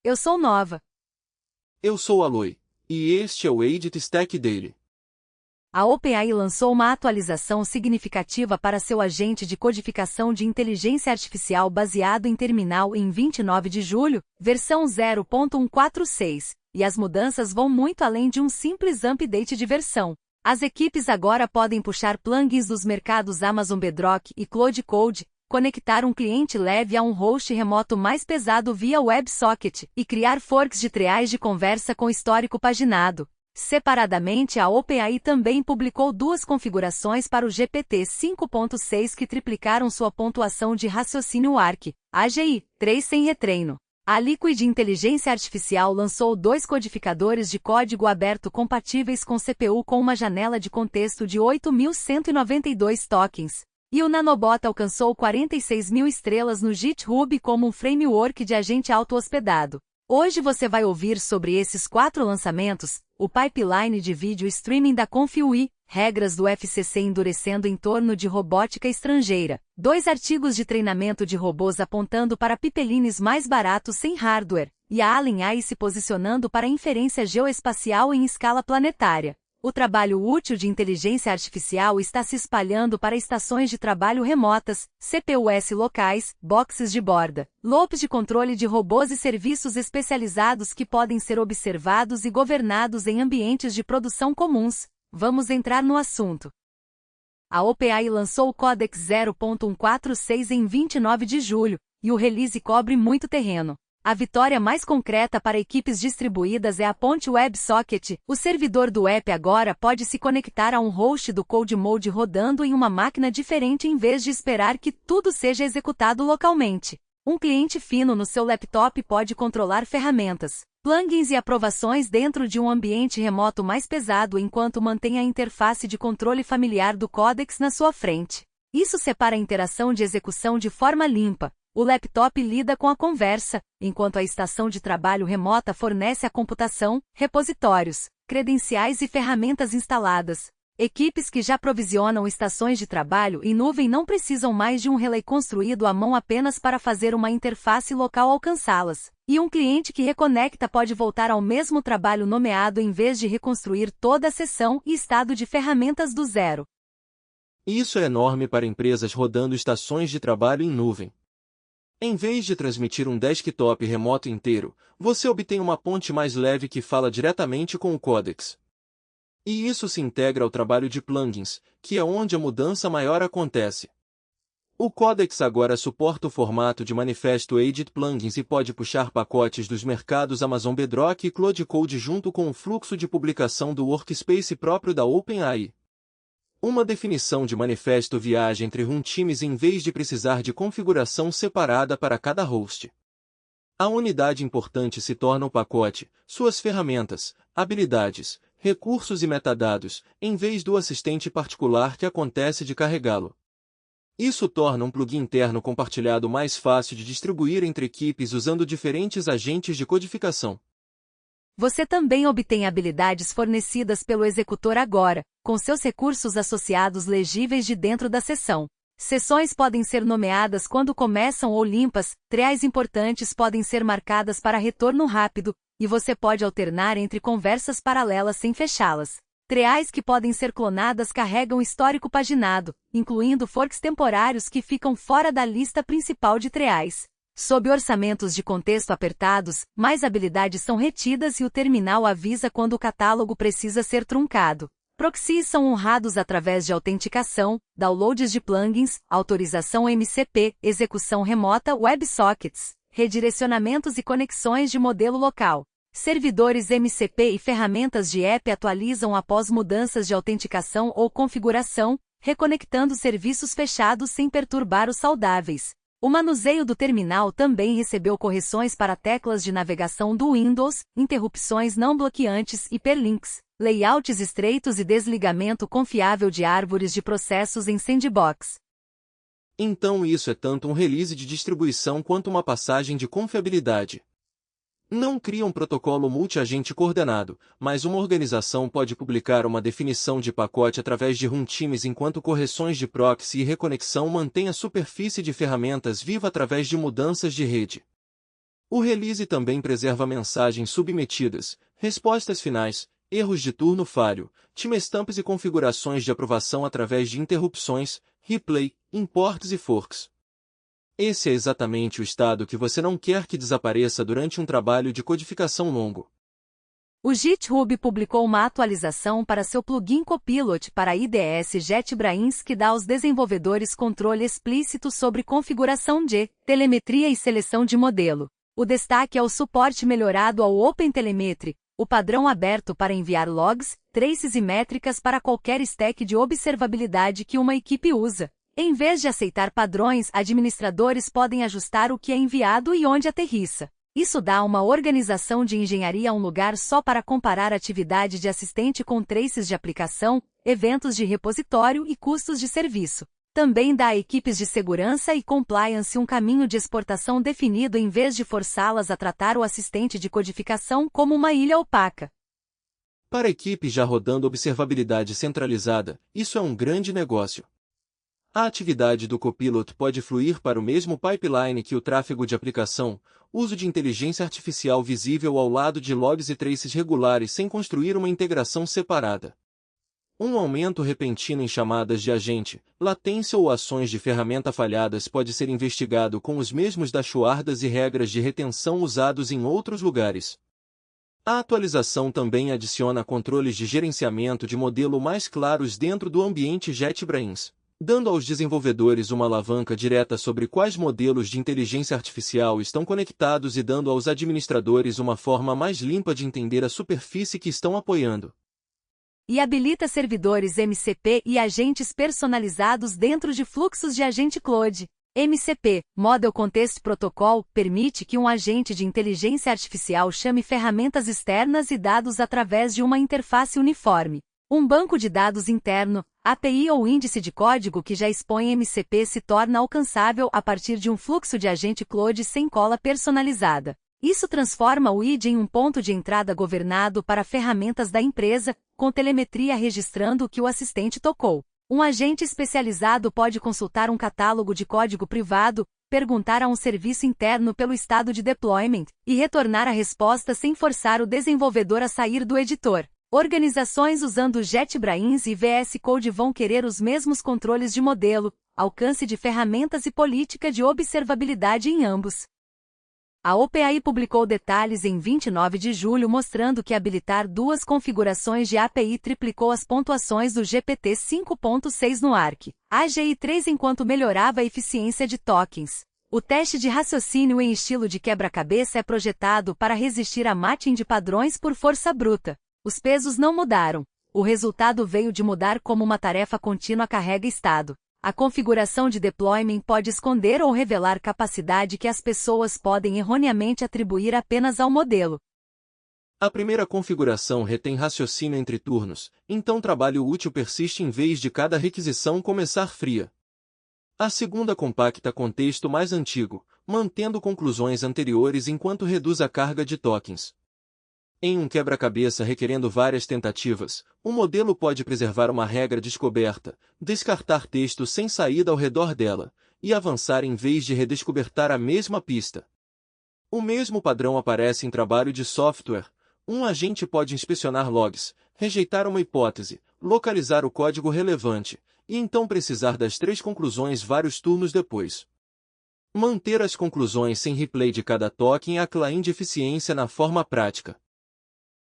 Eu sou Nova. Eu sou Aloy, e este é o Edit Stack Daily. A OpenAI lançou uma atualização significativa para seu agente de codificação de inteligência artificial baseado em terminal em 29 de julho, versão 0.146, e as mudanças vão muito além de um simples update de versão. As equipes agora podem puxar plugins dos mercados Amazon Bedrock e Claude Code, conectar um cliente leve a um host remoto mais pesado via WebSocket e criar forks de treais de conversa com histórico paginado. Separadamente, a OpenAI também publicou duas configurações para o GPT 5.6 que triplicaram sua pontuação de raciocínio ARC, AGI, 3 sem retreino. A Liquid Inteligência Artificial lançou dois codificadores de código aberto compatíveis com CPU com uma janela de contexto de 8.192 tokens. E o Nanobot alcançou 46.000 estrelas no GitHub como um framework de agente auto-hospedado. Hoje você vai ouvir sobre esses 4 lançamentos, o pipeline de vídeo streaming da ConfUI, regras do FCC endurecendo em torno de robótica estrangeira, 2 artigos de treinamento de robôs apontando para pipelines mais baratos sem hardware, e a Allen AI se posicionando para inferência geoespacial em escala planetária. O trabalho útil de inteligência artificial está se espalhando para estações de trabalho remotas, CPUs locais, boxes de borda, loops de controle de robôs e serviços especializados que podem ser observados e governados em ambientes de produção comuns. Vamos entrar no assunto. A OpenAI lançou o Codex 0.146 em 29 de julho, e o release cobre muito terreno. A vitória mais concreta para equipes distribuídas é a ponte WebSocket. O servidor do app agora pode se conectar a um host do CodeMode rodando em uma máquina diferente em vez de esperar que tudo seja executado localmente. Um cliente fino no seu laptop pode controlar ferramentas, plugins e aprovações dentro de um ambiente remoto mais pesado enquanto mantém a interface de controle familiar do Codex na sua frente. Isso separa a interação de execução de forma limpa. O laptop lida com a conversa, enquanto a estação de trabalho remota fornece a computação, repositórios, credenciais e ferramentas instaladas. Equipes que já provisionam estações de trabalho em nuvem não precisam mais de um relay construído à mão apenas para fazer uma interface local alcançá-las. E um cliente que reconecta pode voltar ao mesmo trabalho nomeado em vez de reconstruir toda a seção e estado de ferramentas do zero. Isso é enorme para empresas rodando estações de trabalho em nuvem. Em vez de transmitir um desktop remoto inteiro, você obtém uma ponte mais leve que fala diretamente com o Codex. E isso se integra ao trabalho de plugins, que é onde a mudança maior acontece. O Codex agora suporta o formato de manifesto Edit Plugins e pode puxar pacotes dos mercados Amazon Bedrock e Claude Code junto com o fluxo de publicação do workspace próprio da OpenAI. Uma definição de manifesto viaja entre runtimes em vez de precisar de configuração separada para cada host. A unidade importante se torna o pacote, suas ferramentas, habilidades, recursos e metadados, em vez do assistente particular que acontece de carregá-lo. Isso torna um plugin interno compartilhado mais fácil de distribuir entre equipes usando diferentes agentes de codificação. Você também obtém habilidades fornecidas pelo executor agora, com seus recursos associados legíveis de dentro da sessão. Sessões podem ser nomeadas quando começam ou limpas, treais importantes podem ser marcadas para retorno rápido, e você pode alternar entre conversas paralelas sem fechá-las. Treais que podem ser clonadas carregam histórico paginado, incluindo forks temporários que ficam fora da lista principal de treais. Sob orçamentos de contexto apertados, mais habilidades são retidas e o terminal avisa quando o catálogo precisa ser truncado. Proxies são honrados através de autenticação, downloads de plugins, autorização MCP, execução remota WebSockets, redirecionamentos e conexões de modelo local. Servidores MCP e ferramentas de app atualizam após mudanças de autenticação ou configuração, reconectando serviços fechados sem perturbar os saudáveis. O manuseio do terminal também recebeu correções para teclas de navegação do Windows, interrupções não bloqueantes, hiperlinks, layouts estreitos e desligamento confiável de árvores de processos em sandbox. Então isso é tanto um release de distribuição quanto uma passagem de confiabilidade. Não cria um protocolo multi-agente coordenado, mas uma organização pode publicar uma definição de pacote através de runtimes enquanto correções de proxy e reconexão mantêm a superfície de ferramentas viva através de mudanças de rede. O release também preserva mensagens submetidas, respostas finais, erros de turno falho, timestamps e configurações de aprovação através de interrupções, replay, imports e forks. Esse é exatamente o estado que você não quer que desapareça durante um trabalho de codificação longo. O GitHub publicou uma atualização para seu plugin Copilot para IDS JetBrains que dá aos desenvolvedores controle explícito sobre configuração de telemetria e seleção de modelo. O destaque é o suporte melhorado ao OpenTelemetry, o padrão aberto para enviar logs, traces e métricas para qualquer stack de observabilidade que uma equipe usa. Em vez de aceitar padrões, administradores podem ajustar o que é enviado e onde aterrissa. Isso dá uma organização de engenharia a um lugar só para comparar atividade de assistente com traces de aplicação, eventos de repositório e custos de serviço. Também dá a equipes de segurança e compliance um caminho de exportação definido em vez de forçá-las a tratar o assistente de codificação como uma ilha opaca. Para equipes já rodando observabilidade centralizada, isso é um grande negócio. A atividade do Copilot pode fluir para o mesmo pipeline que o tráfego de aplicação, uso de inteligência artificial visível ao lado de logs e traces regulares sem construir uma integração separada. Um aumento repentino em chamadas de agente, latência ou ações de ferramenta falhadas pode ser investigado com os mesmos dashboards e regras de retenção usados em outros lugares. A atualização também adiciona controles de gerenciamento de modelo mais claros dentro do ambiente JetBrains, dando aos desenvolvedores uma alavanca direta sobre quais modelos de inteligência artificial estão conectados e dando aos administradores uma forma mais limpa de entender a superfície que estão apoiando. E habilita servidores MCP e agentes personalizados dentro de fluxos de agente Cloud. MCP, Model Context Protocol, permite que um agente de inteligência artificial chame ferramentas externas e dados através de uma interface uniforme. Um banco de dados interno, API ou índice de código que já expõe MCP se torna alcançável a partir de um fluxo de agente Cloud sem cola personalizada. Isso transforma o ID em um ponto de entrada governado para ferramentas da empresa, com telemetria registrando o que o assistente tocou. Um agente especializado pode consultar um catálogo de código privado, perguntar a um serviço interno pelo estado de deployment, e retornar a resposta sem forçar o desenvolvedor a sair do editor. Organizações usando JetBrains e VS Code vão querer os mesmos controles de modelo, alcance de ferramentas e política de observabilidade em ambos. A OpenAI publicou detalhes em 29 de julho mostrando que habilitar duas configurações de API triplicou as pontuações do GPT 5.6 no ARC AGI 3 enquanto melhorava a eficiência de tokens. O teste de raciocínio em estilo de quebra-cabeça é projetado para resistir a matching de padrões por força bruta. Os pesos não mudaram. O resultado veio de mudar como uma tarefa contínua carrega estado. A configuração de deployment pode esconder ou revelar capacidade que as pessoas podem erroneamente atribuir apenas ao modelo. A primeira configuração retém raciocínio entre turnos, então trabalho útil persiste em vez de cada requisição começar fria. A segunda compacta contexto mais antigo, mantendo conclusões anteriores enquanto reduz a carga de tokens. Em um quebra-cabeça requerendo várias tentativas, o modelo pode preservar uma regra descoberta, descartar texto sem saída ao redor dela, e avançar em vez de redescobertar a mesma pista. O mesmo padrão aparece em trabalho de software. Um agente pode inspecionar logs, rejeitar uma hipótese, localizar o código relevante, e então precisar das três conclusões vários turnos depois. Manter as conclusões sem replay de cada token é a claim de eficiência na forma prática.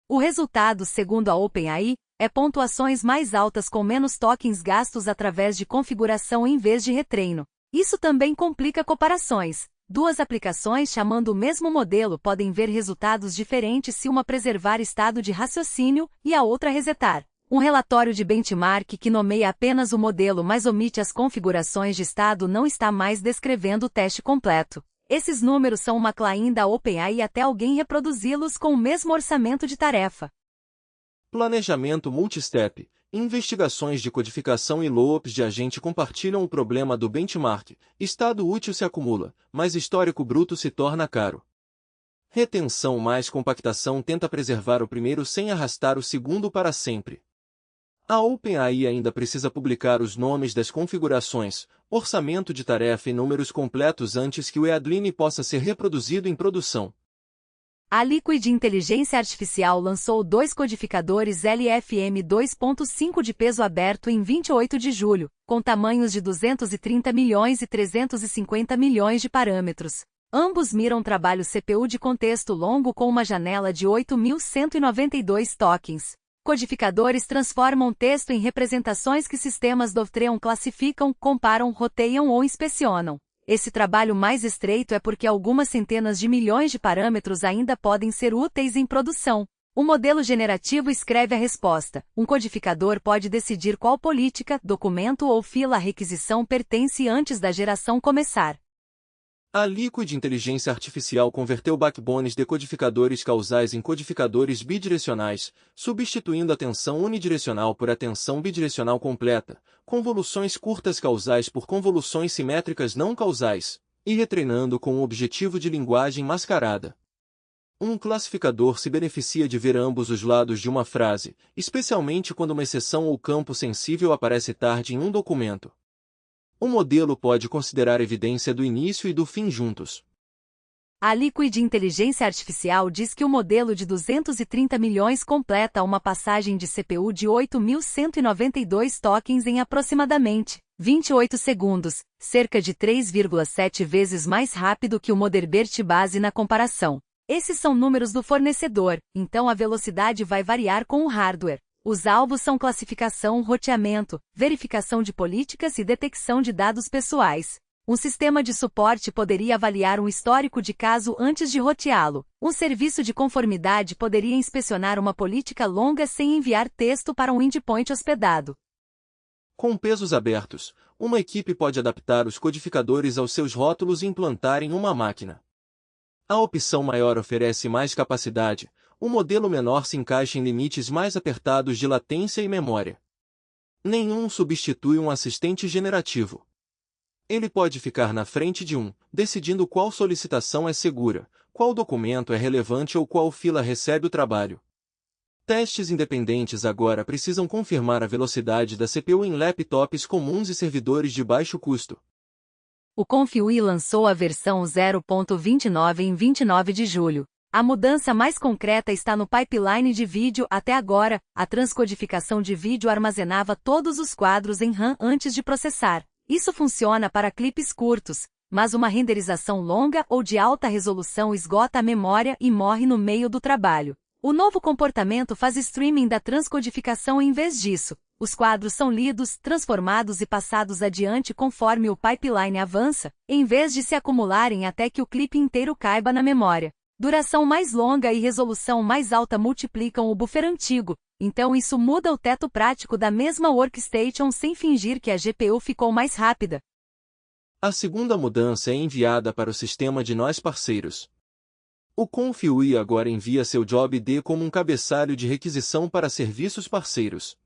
O resultado, segundo a OpenAI, é pontuações mais altas com menos tokens gastos através de configuração em vez de retreino. Isso também complica comparações. Duas aplicações chamando o mesmo modelo podem ver resultados diferentes se uma preservar estado de raciocínio e a outra resetar. Um relatório de benchmark que nomeia apenas o modelo mas omite as configurações de estado não está mais descrevendo o teste completo. Esses números são uma claim da OpenAI até alguém reproduzi-los com o mesmo orçamento de tarefa. Planejamento multistep. Investigações de codificação e loops de agente compartilham o problema do benchmark. Estado útil se acumula, mas histórico bruto se torna caro. Retenção mais compactação tenta preservar o primeiro sem arrastar o segundo para sempre. A OpenAI ainda precisa publicar os nomes das configurações, orçamento de tarefa e números completos antes que o EADLINE possa ser reproduzido em produção. A Liquid Inteligência Artificial lançou 2 codificadores LFM 2.5 de peso aberto em 28 de julho, com tamanhos de 230 milhões e 350 milhões de parâmetros. Ambos miram trabalho CPU de contexto longo com uma janela de 8.192 tokens. Codificadores transformam texto em representações que sistemas do Treon classificam, comparam, roteiam ou inspecionam. Esse trabalho mais estreito é porque algumas centenas de milhões de parâmetros ainda podem ser úteis em produção. O modelo generativo escreve a resposta. Um codificador pode decidir qual política, documento ou fila a requisição pertence antes da geração começar. A Liquid Inteligência Artificial converteu backbones de codificadores causais em codificadores bidirecionais, substituindo a tensão unidirecional por atenção bidirecional completa, convoluções curtas causais por convoluções simétricas não causais, e retreinando com o objetivo de linguagem mascarada. Um classificador se beneficia de ver ambos os lados de uma frase, especialmente quando uma exceção ou campo sensível aparece tarde em um documento. O modelo pode considerar evidência do início e do fim juntos. A Liquid Inteligência Artificial diz que o modelo de 230 milhões completa uma passagem de CPU de 8.192 tokens em aproximadamente 28 segundos, cerca de 3,7 vezes mais rápido que o Moderbert base na comparação. Esses são números do fornecedor, então a velocidade vai variar com o hardware. Os alvos são classificação, roteamento, verificação de políticas e detecção de dados pessoais. Um sistema de suporte poderia avaliar um histórico de caso antes de roteá-lo. Um serviço de conformidade poderia inspecionar uma política longa sem enviar texto para um endpoint hospedado. Com pesos abertos, uma equipe pode adaptar os codificadores aos seus rótulos e implantar em uma máquina. A opção maior oferece mais capacidade. O modelo menor se encaixa em limites mais apertados de latência e memória. Nenhum substitui um assistente generativo. Ele pode ficar na frente de um, decidindo qual solicitação é segura, qual documento é relevante ou qual fila recebe o trabalho. Testes independentes agora precisam confirmar a velocidade da CPU em laptops comuns e servidores de baixo custo. O ConfUI lançou a versão 0.29 em 29 de julho. A mudança mais concreta está no pipeline de vídeo. Até agora, a transcodificação de vídeo armazenava todos os quadros em RAM antes de processar. Isso funciona para clipes curtos, mas uma renderização longa ou de alta resolução esgota a memória e morre no meio do trabalho. O novo comportamento faz streaming da transcodificação em vez disso. Os quadros são lidos, transformados e passados adiante conforme o pipeline avança, em vez de se acumularem até que o clipe inteiro caiba na memória. Duração mais longa e resolução mais alta multiplicam o buffer antigo, então isso muda o teto prático da mesma workstation sem fingir que a GPU ficou mais rápida. A segunda mudança é enviada para o sistema de nós parceiros. O ConfUI agora envia seu Job ID como um cabeçalho de requisição para serviços parceiros.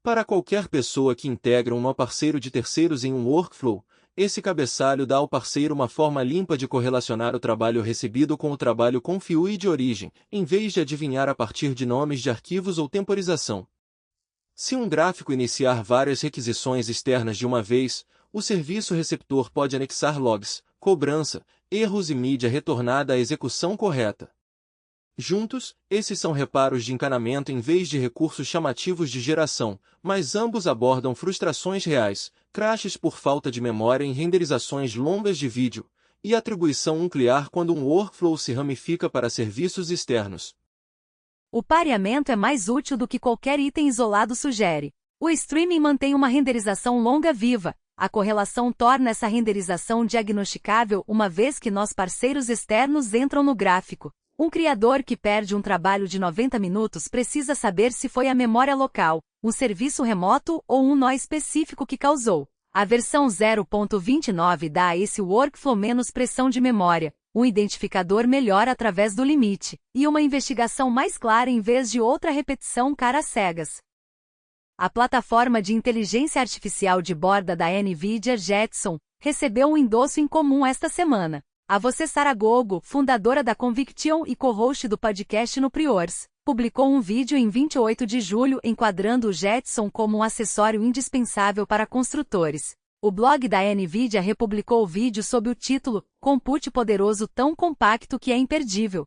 Para qualquer pessoa que integra um nó parceiro de terceiros em um workflow, esse cabeçalho dá ao parceiro uma forma limpa de correlacionar o trabalho recebido com o trabalho ConfUI de origem, em vez de adivinhar a partir de nomes de arquivos ou temporização. Se um gráfico iniciar várias requisições externas de uma vez, o serviço receptor pode anexar logs, cobrança, erros e mídia retornada à execução correta. Juntos, esses são reparos de encanamento em vez de recursos chamativos de geração, mas ambos abordam frustrações reais, crashes por falta de memória em renderizações longas de vídeo, e atribuição nuclear quando um workflow se ramifica para serviços externos. O pareamento é mais útil do que qualquer item isolado sugere. O streaming mantém uma renderização longa viva. A correlação torna essa renderização diagnosticável uma vez que nós parceiros externos entram no gráfico. Um criador que perde um trabalho de 90 minutos precisa saber se foi a memória local, um serviço remoto ou um nó específico que causou. A versão 0.29 dá a esse workflow menos pressão de memória, um identificador melhor através do limite, e uma investigação mais clara em vez de outra repetição cara cegas. A plataforma de inteligência artificial de borda da NVIDIA Jetson recebeu um endosso em comum esta semana. A você Sarah Gogo, fundadora da Conviction e co-host do podcast no Priors, publicou um vídeo em 28 de julho enquadrando o Jetson como um acessório indispensável para construtores. O blog da NVIDIA republicou o vídeo sob o título "Compute poderoso tão compacto que é imperdível".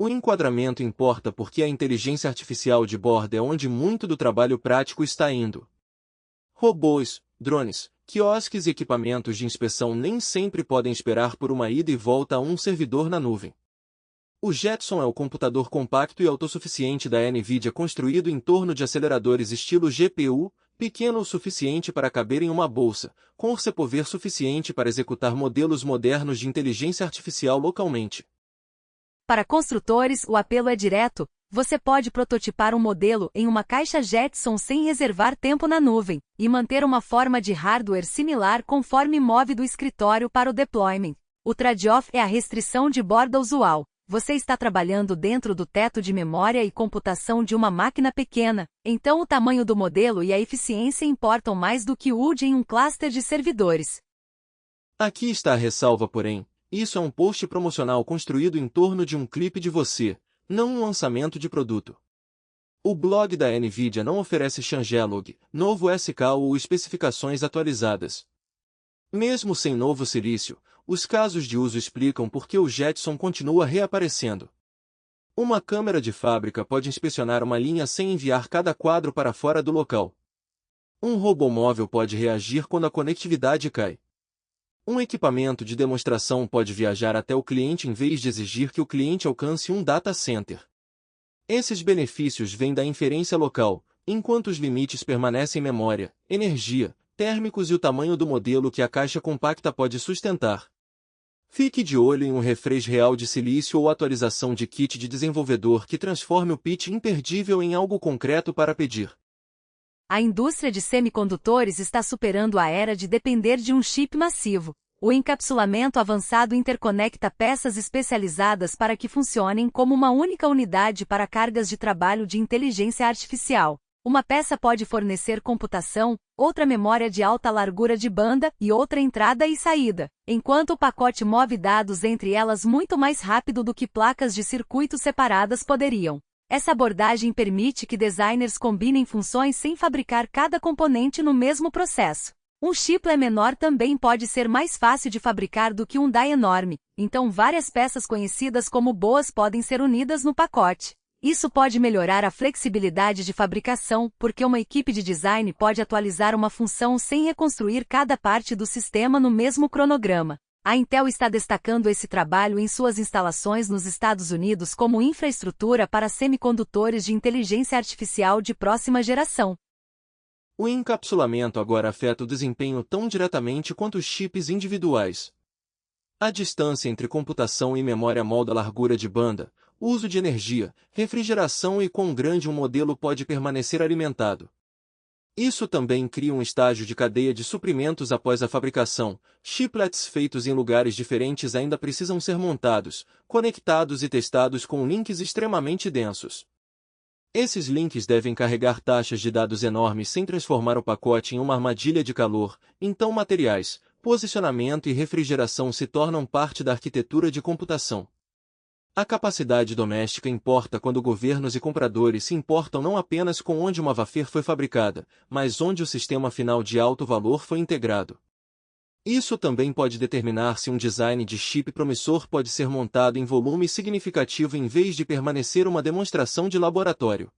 O enquadramento importa porque a inteligência artificial de bordo é onde muito do trabalho prático está indo. Robôs, drones, quiosques e equipamentos de inspeção nem sempre podem esperar por uma ida e volta a um servidor na nuvem. O Jetson é o computador compacto e autossuficiente da NVIDIA construído em torno de aceleradores estilo GPU, pequeno o suficiente para caber em uma bolsa, com orcepover suficiente para executar modelos modernos de inteligência artificial localmente. Para construtores, o apelo é direto. Você pode prototipar um modelo em uma caixa Jetson sem reservar tempo na nuvem, e manter uma forma de hardware similar conforme move do escritório para o deployment. O trade-off é a restrição de borda usual. Você está trabalhando dentro do teto de memória e computação de uma máquina pequena, então o tamanho do modelo e a eficiência importam mais do que o de em um cluster de servidores. Aqui está a ressalva, porém. Isso é um post promocional construído em torno de um clipe de você, não um lançamento de produto. O blog da NVIDIA não oferece changelog, novo SK ou especificações atualizadas. Mesmo sem novo silício, os casos de uso explicam por que o Jetson continua reaparecendo. Uma câmera de fábrica pode inspecionar uma linha sem enviar cada quadro para fora do local. Um robô móvel pode reagir quando a conectividade cai. Um equipamento de demonstração pode viajar até o cliente em vez de exigir que o cliente alcance um data center. Esses benefícios vêm da inferência local, enquanto os limites permanecem memória, energia, térmicos e o tamanho do modelo que a caixa compacta pode sustentar. Fique de olho em um refresh real de silício ou atualização de kit de desenvolvedor que transforme o pitch imperdível em algo concreto para pedir. A indústria de semicondutores está superando a era de depender de um chip massivo. O encapsulamento avançado interconecta peças especializadas para que funcionem como uma única unidade para cargas de trabalho de inteligência artificial. Uma peça pode fornecer computação, outra memória de alta largura de banda e outra entrada e saída, enquanto o pacote move dados entre elas muito mais rápido do que placas de circuito separadas poderiam. Essa abordagem permite que designers combinem funções sem fabricar cada componente no mesmo processo. Um chiplet menor também pode ser mais fácil de fabricar do que um die enorme, então várias peças conhecidas como boas podem ser unidas no pacote. Isso pode melhorar a flexibilidade de fabricação, porque uma equipe de design pode atualizar uma função sem reconstruir cada parte do sistema no mesmo cronograma. A Intel está destacando esse trabalho em suas instalações nos Estados Unidos como infraestrutura para semicondutores de inteligência artificial de próxima geração. O encapsulamento agora afeta o desempenho tão diretamente quanto os chips individuais. A distância entre computação e memória molda a largura de banda, uso de energia, refrigeração e quão grande um modelo pode permanecer alimentado. Isso também cria um estágio de cadeia de suprimentos após a fabricação. Chiplets feitos em lugares diferentes ainda precisam ser montados, conectados e testados com links extremamente densos. Esses links devem carregar taxas de dados enormes sem transformar o pacote em uma armadilha de calor, então materiais, posicionamento e refrigeração se tornam parte da arquitetura de computação. A capacidade doméstica importa quando governos e compradores se importam não apenas com onde uma wafer foi fabricada, mas onde o sistema final de alto valor foi integrado. Isso também pode determinar se um design de chip promissor pode ser montado em volume significativo em vez de permanecer uma demonstração de laboratório.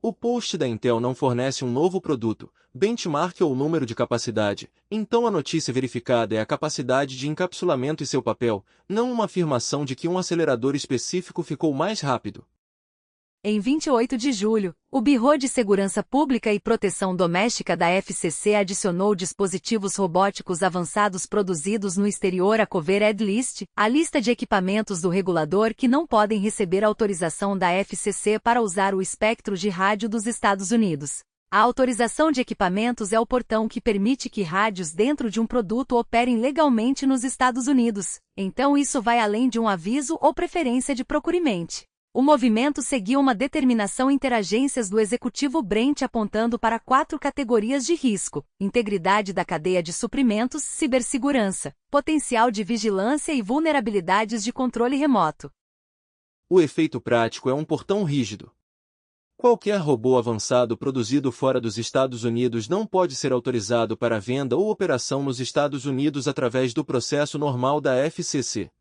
O post da Intel não fornece um novo produto, benchmark ou número de capacidade, então a notícia verificada é a capacidade de encapsulamento e seu papel, não uma afirmação de que um acelerador específico ficou mais rápido. Em 28 de julho, o Bureau de Segurança Pública e Proteção Doméstica da FCC adicionou dispositivos robóticos avançados produzidos no exterior à Covered List, a lista de equipamentos do regulador que não podem receber autorização da FCC para usar o espectro de rádio dos Estados Unidos. A autorização de equipamentos é o portão que permite que rádios dentro de um produto operem legalmente nos Estados Unidos, então isso vai além de um aviso ou preferência de procurement. O movimento seguiu uma determinação interagências do executivo Brent apontando para 4 categorias de risco: integridade da cadeia de suprimentos, cibersegurança, potencial de vigilância e vulnerabilidades de controle remoto. O efeito prático é um portão rígido. Qualquer robô avançado produzido fora dos Estados Unidos não pode ser autorizado para venda ou operação nos Estados Unidos através do processo normal da FCC.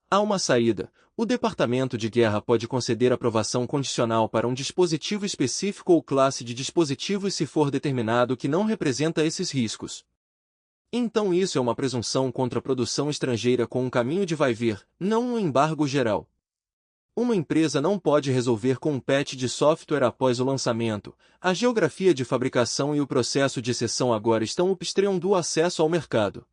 Há uma saída. O Departamento de Guerra pode conceder aprovação condicional para um dispositivo específico ou classe de dispositivos se for determinado que não representa esses riscos. Então isso é uma presunção contra a produção estrangeira com um caminho de vai-vir, não um embargo geral. Uma empresa não pode resolver com um patch de software após o lançamento. A geografia de fabricação e o processo de cessão agora estão upstream do acesso ao mercado.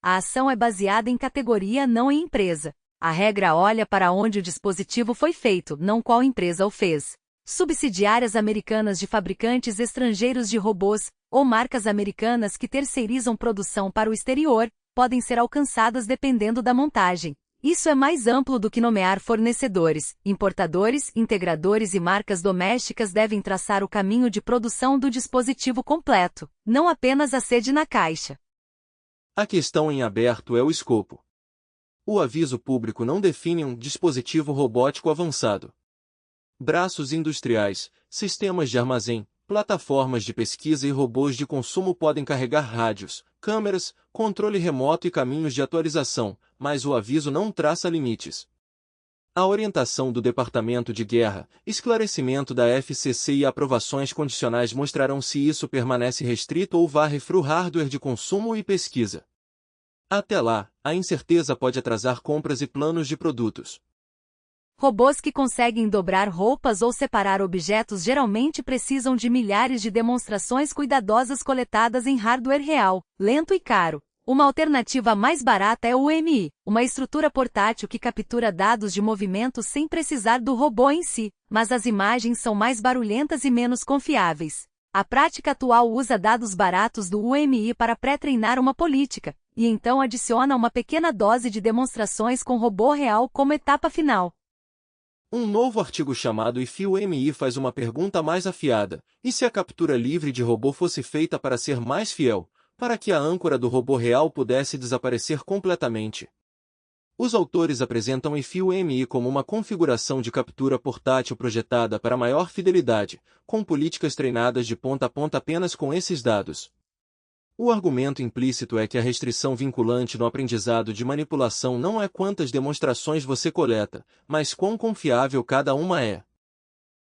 A ação é baseada em categoria, não em empresa. A regra olha para onde o dispositivo foi feito, não qual empresa o fez. Subsidiárias americanas de fabricantes estrangeiros de robôs, ou marcas americanas que terceirizam produção para o exterior, podem ser alcançadas dependendo da montagem. Isso é mais amplo do que nomear fornecedores. Importadores, integradores e marcas domésticas devem traçar o caminho de produção do dispositivo completo, não apenas a sede na caixa. A questão em aberto é o escopo. O aviso público não define um dispositivo robótico avançado. Braços industriais, sistemas de armazém, plataformas de pesquisa e robôs de consumo podem carregar rádios, câmeras, controle remoto e caminhos de atualização, mas o aviso não traça limites. A orientação do Departamento de Guerra, esclarecimento da FCC e aprovações condicionais mostrarão se isso permanece restrito ou varre para o hardware de consumo e pesquisa. Até lá, a incerteza pode atrasar compras e planos de produtos. Robôs que conseguem dobrar roupas ou separar objetos geralmente precisam de milhares de demonstrações cuidadosas coletadas em hardware real, lento e caro. Uma alternativa mais barata é o UMI, uma estrutura portátil que captura dados de movimento sem precisar do robô em si, mas as imagens são mais barulhentas e menos confiáveis. A prática atual usa dados baratos do UMI para pré-treinar uma política, e então adiciona uma pequena dose de demonstrações com robô real como etapa final. Um novo artigo chamado If UMI faz uma pergunta mais afiada: e se a captura livre de robô fosse feita para ser mais fiel, para que a âncora do robô real pudesse desaparecer completamente? Os autores apresentam If UMI como uma configuração de captura portátil projetada para maior fidelidade, com políticas treinadas de ponta a ponta apenas com esses dados. O argumento implícito é que a restrição vinculante no aprendizado de manipulação não é quantas demonstrações você coleta, mas quão confiável cada uma é.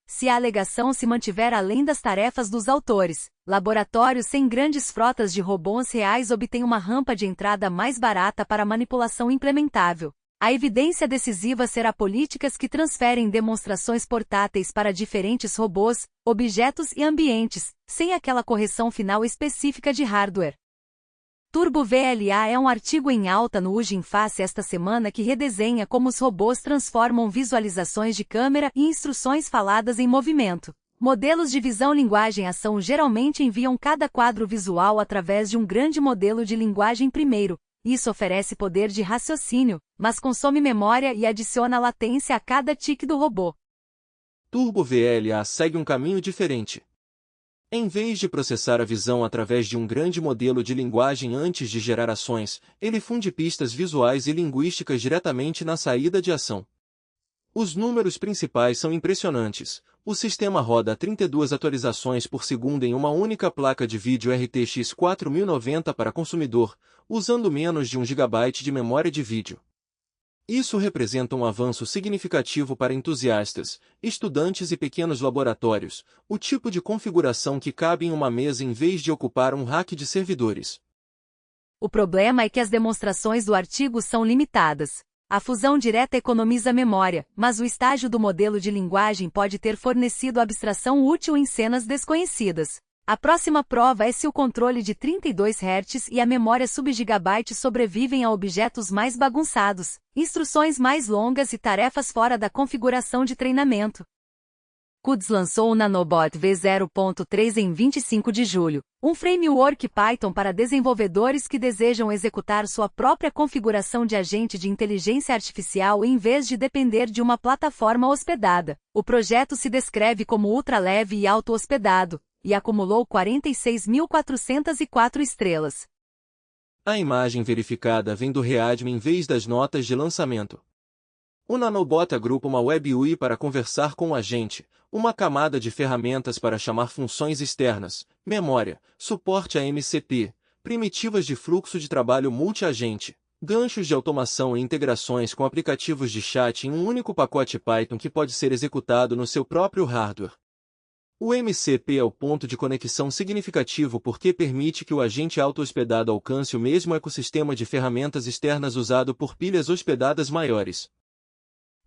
Se a alegação se mantiver além das tarefas dos autores, laboratórios sem grandes frotas de robôs reais obtêm uma rampa de entrada mais barata para manipulação implementável. A evidência decisiva será políticas que transferem demonstrações portáteis para diferentes robôs, objetos e ambientes, sem aquela correção final específica de hardware. Turbo VLA é um artigo em alta no UGINFACE esta semana que redesenha como os robôs transformam visualizações de câmera e instruções faladas em movimento. Modelos de visão-linguagem-ação geralmente enviam cada quadro visual através de um grande modelo de linguagem primeiro. Isso oferece poder de raciocínio, mas consome memória e adiciona latência a cada tique do robô. Turbo VLA segue um caminho diferente. Em vez de processar a visão através de um grande modelo de linguagem antes de gerar ações, ele funde pistas visuais e linguísticas diretamente na saída de ação. Os números principais são impressionantes. O sistema roda 32 atualizações por segundo em uma única placa de vídeo RTX 4090 para consumidor, usando menos de 1 GB de memória de vídeo. Isso representa um avanço significativo para entusiastas, estudantes e pequenos laboratórios, o tipo de configuração que cabe em uma mesa em vez de ocupar um rack de servidores. O problema é que as demonstrações do artigo são limitadas. A fusão direta economiza memória, mas o estágio do modelo de linguagem pode ter fornecido abstração útil em cenas desconhecidas. A próxima prova é se o controle de 32 Hz e a memória sub-gigabyte sobrevivem a objetos mais bagunçados, instruções mais longas e tarefas fora da configuração de treinamento. CUDS lançou o Nanobot V0.3 em 25 de julho, um framework Python para desenvolvedores que desejam executar sua própria configuração de agente de inteligência artificial em vez de depender de uma plataforma hospedada. O projeto se descreve como ultra-leve e auto-hospedado, e acumulou 46.404 estrelas. A imagem verificada vem do Readme em vez das notas de lançamento. O Nanobot agrupa uma Web UI para conversar com o agente, uma camada de ferramentas para chamar funções externas, memória, suporte a MCP, primitivas de fluxo de trabalho multi-agente, ganchos de automação e integrações com aplicativos de chat em um único pacote Python que pode ser executado no seu próprio hardware. O MCP é o ponto de conexão significativo porque permite que o agente auto-hospedado alcance o mesmo ecossistema de ferramentas externas usado por pilhas hospedadas maiores.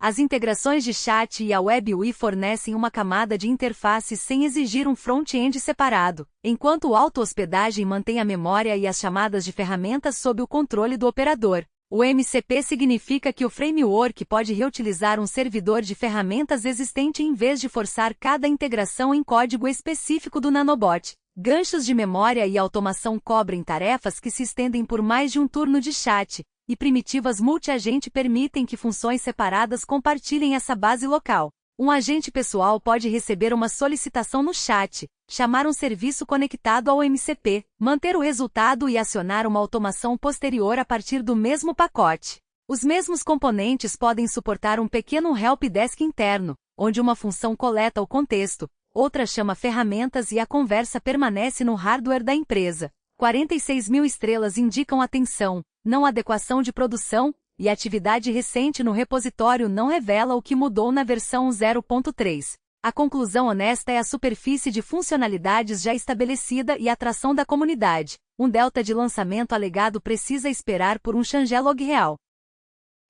As integrações de chat e a Web UI fornecem uma camada de interface sem exigir um front-end separado, enquanto o auto-hospedagem mantém a memória e as chamadas de ferramentas sob o controle do operador. O MCP significa que o framework pode reutilizar um servidor de ferramentas existente em vez de forçar cada integração em código específico do nanobot. Ganchos de memória e automação cobrem tarefas que se estendem por mais de um turno de chat, e primitivas multi-agente permitem que funções separadas compartilhem essa base local. Um agente pessoal pode receber uma solicitação no chat, chamar um serviço conectado ao MCP, manter o resultado e acionar uma automação posterior a partir do mesmo pacote. Os mesmos componentes podem suportar um pequeno helpdesk interno, onde uma função coleta o contexto, outra chama ferramentas e a conversa permanece no hardware da empresa. 46.000 estrelas indicam atenção, não adequação de produção, e atividade recente no repositório não revela o que mudou na versão 0.3. A conclusão honesta é a superfície de funcionalidades já estabelecida e a atração da comunidade. Um delta de lançamento alegado precisa esperar por um changelog real.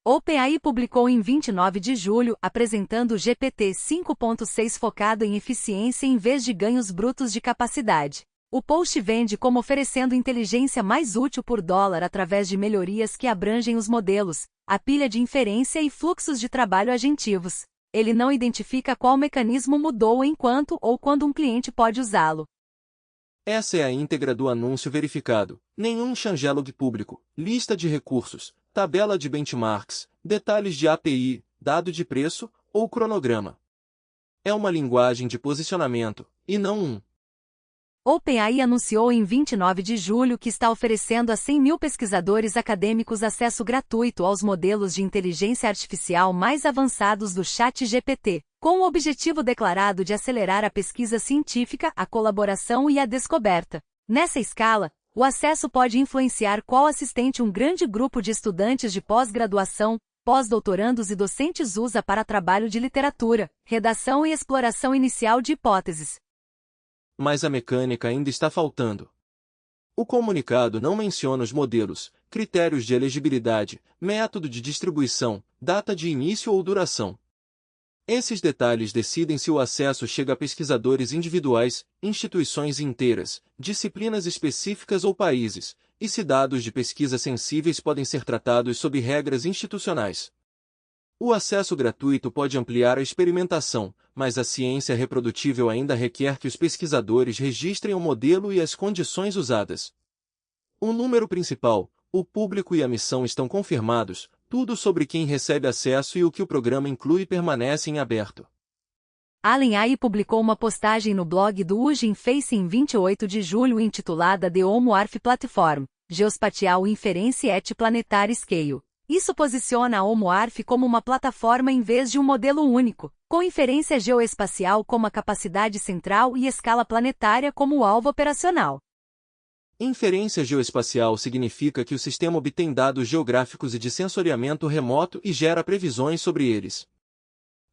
OpenAI publicou em 29 de julho, apresentando o GPT 5.6 focado em eficiência em vez de ganhos brutos de capacidade. O post vende como oferecendo inteligência mais útil por dólar através de melhorias que abrangem os modelos, a pilha de inferência e fluxos de trabalho agentivos. Ele não identifica qual mecanismo mudou enquanto ou quando um cliente pode usá-lo. Essa é a íntegra do anúncio verificado. Nenhum changelog público, lista de recursos, tabela de benchmarks, detalhes de API, dado de preço ou cronograma. É uma linguagem de posicionamento, e não um. OpenAI anunciou em 29 de julho que está oferecendo a 100.000 pesquisadores acadêmicos acesso gratuito aos modelos de inteligência artificial mais avançados do ChatGPT, com o objetivo declarado de acelerar a pesquisa científica, a colaboração e a descoberta. Nessa escala, o acesso pode influenciar qual assistente um grande grupo de estudantes de pós-graduação, pós-doutorandos e docentes usa para trabalho de literatura, redação e exploração inicial de hipóteses. Mas a mecânica ainda está faltando. O comunicado não menciona os modelos, critérios de elegibilidade, método de distribuição, data de início ou duração. Esses detalhes decidem se o acesso chega a pesquisadores individuais, instituições inteiras, disciplinas específicas ou países, e se dados de pesquisa sensíveis podem ser tratados sob regras institucionais. O acesso gratuito pode ampliar a experimentação, mas a ciência reprodutível ainda requer que os pesquisadores registrem o modelo e as condições usadas. O número principal, o público e a missão estão confirmados, tudo sobre quem recebe acesso e o que o programa inclui permanece em aberto. Allen AI publicou uma postagem no blog do Hugging Face em 28 de julho intitulada The HomoArf Platform, Geospatial Inference at Planetary Scale. Isso posiciona a HomoArf como uma plataforma em vez de um modelo único, com inferência geoespacial como a capacidade central e escala planetária como o alvo operacional. Inferência geoespacial significa que o sistema obtém dados geográficos e de sensoriamento remoto e gera previsões sobre eles.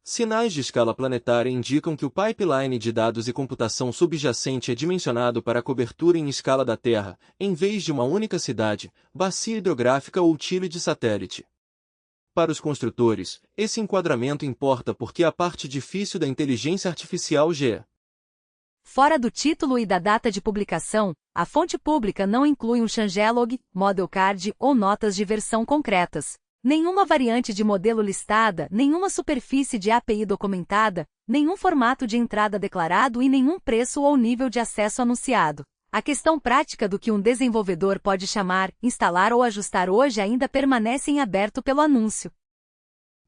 Sinais de escala planetária indicam que o pipeline de dados e computação subjacente é dimensionado para a cobertura em escala da Terra, em vez de uma única cidade, bacia hidrográfica ou tile de satélite. Para os construtores, esse enquadramento importa porque a parte difícil da inteligência artificial é. Fora do título e da data de publicação, a fonte pública não inclui um changelog, model card ou notas de versão concretas. Nenhuma variante de modelo listada, nenhuma superfície de API documentada, nenhum formato de entrada declarado e nenhum preço ou nível de acesso anunciado. A questão prática do que um desenvolvedor pode chamar, instalar ou ajustar hoje ainda permanece em aberto pelo anúncio.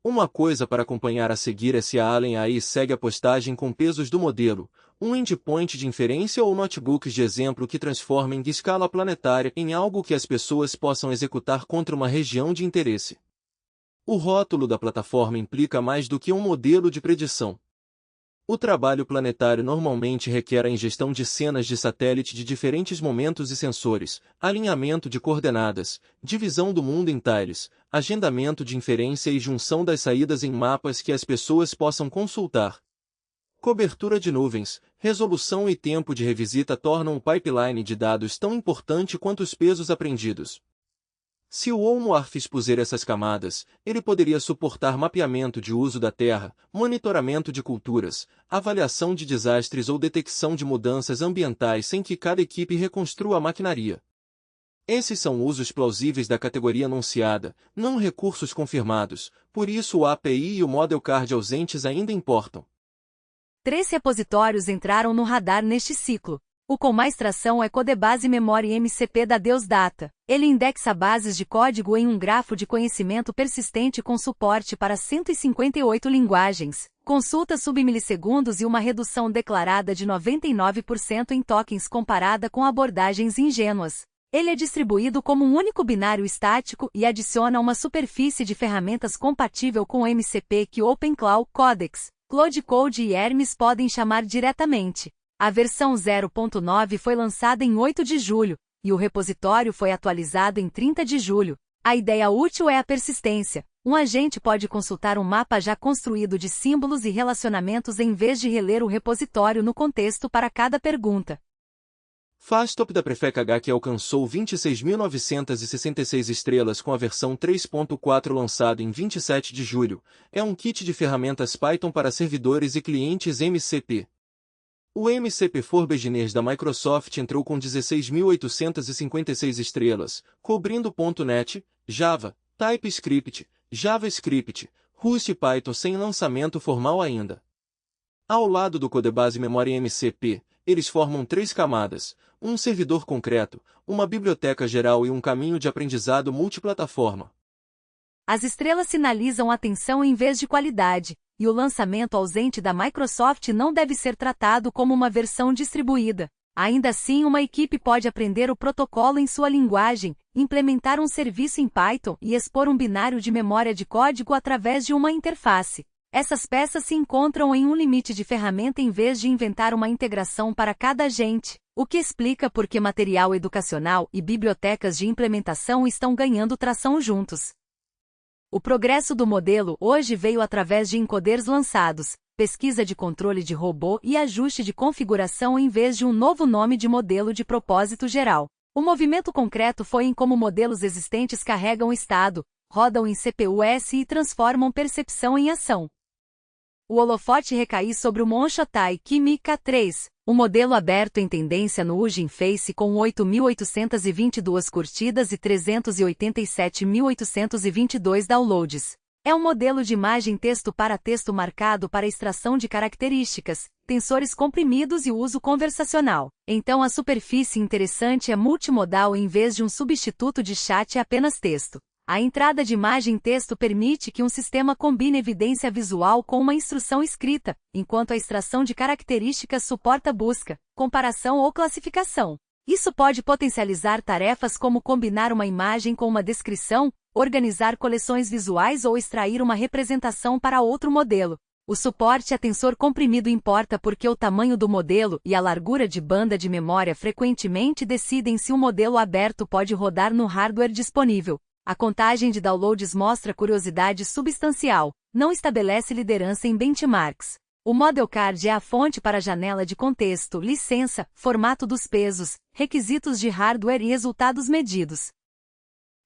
Uma coisa para acompanhar a seguir é se a Allen AI segue a postagem com pesos do modelo, um endpoint de inferência ou notebooks de exemplo que transformem de escala planetária em algo que as pessoas possam executar contra uma região de interesse. O rótulo da plataforma implica mais do que um modelo de predição. O trabalho planetário normalmente requer a ingestão de cenas de satélite de diferentes momentos e sensores, alinhamento de coordenadas, divisão do mundo em tiles, agendamento de inferência e junção das saídas em mapas que as pessoas possam consultar. Cobertura de nuvens, resolução e tempo de revisita tornam o pipeline de dados tão importante quanto os pesos apreendidos. Se o HomeWarf expuser essas camadas, ele poderia suportar mapeamento de uso da terra, monitoramento de culturas, avaliação de desastres ou detecção de mudanças ambientais sem que cada equipe reconstrua a maquinaria. Esses são usos plausíveis da categoria anunciada, não recursos confirmados, por isso o API e o Model Card ausentes ainda importam. 3 repositórios entraram no radar neste ciclo. O com mais tração é Codebase Memory MCP da Deus Data. Ele indexa bases de código em um grafo de conhecimento persistente com suporte para 158 linguagens, consultas submilissegundos e uma redução declarada de 99% em tokens comparada com abordagens ingênuas. Ele é distribuído como um único binário estático e adiciona uma superfície de ferramentas compatível com o MCP que OpenClaw, Codex, CloudCode e Hermes podem chamar diretamente. A versão 0.9 foi lançada em 8 de julho, e o repositório foi atualizado em 30 de julho. A ideia útil é a persistência. Um agente pode consultar um mapa já construído de símbolos e relacionamentos em vez de reler o repositório no contexto para cada pergunta. Fastop da Prefect H que alcançou 26.966 estrelas com a versão 3.4 lançado em 27 de julho, é um kit de ferramentas Python para servidores e clientes MCP. O MCP for Beginners da Microsoft entrou com 16.856 estrelas, cobrindo .NET, Java, TypeScript, JavaScript, Rust e Python sem lançamento formal ainda. Ao lado do Codebase Memory MCP, eles formam 3 camadas, um servidor concreto, uma biblioteca geral e um caminho de aprendizado multiplataforma. As estrelas sinalizam atenção em vez de qualidade, e o lançamento ausente da Microsoft não deve ser tratado como uma versão distribuída. Ainda assim, uma equipe pode aprender o protocolo em sua linguagem, implementar um serviço em Python e expor um binário de memória de código através de uma interface. Essas peças se encontram em um limite de ferramenta em vez de inventar uma integração para cada agente, o que explica por que material educacional e bibliotecas de implementação estão ganhando tração juntos. O progresso do modelo hoje veio através de encoders lançados, pesquisa de controle de robô e ajuste de configuração em vez de um novo nome de modelo de propósito geral. O movimento concreto foi em como modelos existentes carregam estado, rodam em CPUs e transformam percepção em ação. O holofote recai sobre o Monshotai Kimi K3, um modelo aberto em tendência no Hugging Face com 8.822 curtidas e 387.822 downloads. É um modelo de imagem texto para texto marcado para extração de características, tensores comprimidos e uso conversacional. Então a superfície interessante é multimodal em vez de um substituto de chat apenas texto. A entrada de imagem-texto permite que um sistema combine evidência visual com uma instrução escrita, enquanto a extração de características suporta busca, comparação ou classificação. Isso pode potencializar tarefas como combinar uma imagem com uma descrição, organizar coleções visuais ou extrair uma representação para outro modelo. O suporte a tensor comprimido importa porque o tamanho do modelo e a largura de banda de memória frequentemente decidem se um modelo aberto pode rodar no hardware disponível. A contagem de downloads mostra curiosidade substancial, não estabelece liderança em benchmarks. O Model Card é a fonte para a janela de contexto, licença, formato dos pesos, requisitos de hardware e resultados medidos.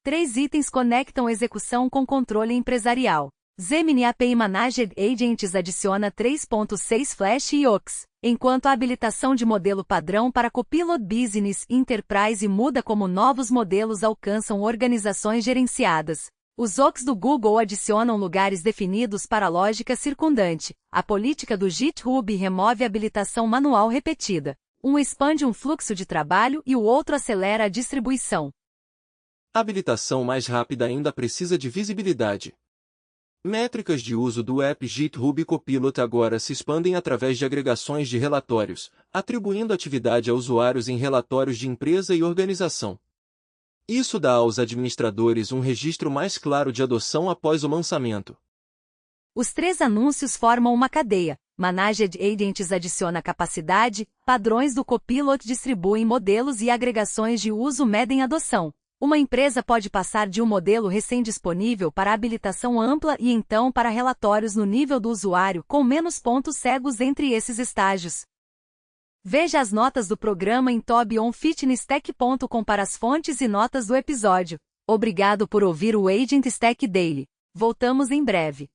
3 itens conectam execução com controle empresarial. Gemini API Managed Agents adiciona 3.6 Flash e OX, enquanto a habilitação de modelo padrão para Copilot Business Enterprise muda como novos modelos alcançam organizações gerenciadas. Os OX do Google adicionam lugares definidos para a lógica circundante. A política do GitHub remove a habilitação manual repetida. Um expande um fluxo de trabalho e o outro acelera a distribuição. A habilitação mais rápida ainda precisa de visibilidade. Métricas de uso do app GitHub Copilot agora se expandem através de agregações de relatórios, atribuindo atividade a usuários em relatórios de empresa e organização. Isso dá aos administradores um registro mais claro de adoção após o lançamento. Os 3 anúncios formam uma cadeia. Managed Agents adiciona capacidade, padrões do Copilot distribuem modelos e agregações de uso medem adoção. Uma empresa pode passar de um modelo recém-disponível para habilitação ampla e então para relatórios no nível do usuário com menos pontos cegos entre esses estágios. Veja as notas do programa em tobionfitnesstech.com para as fontes e notas do episódio. Obrigado por ouvir o Agent Stack Daily. Voltamos em breve.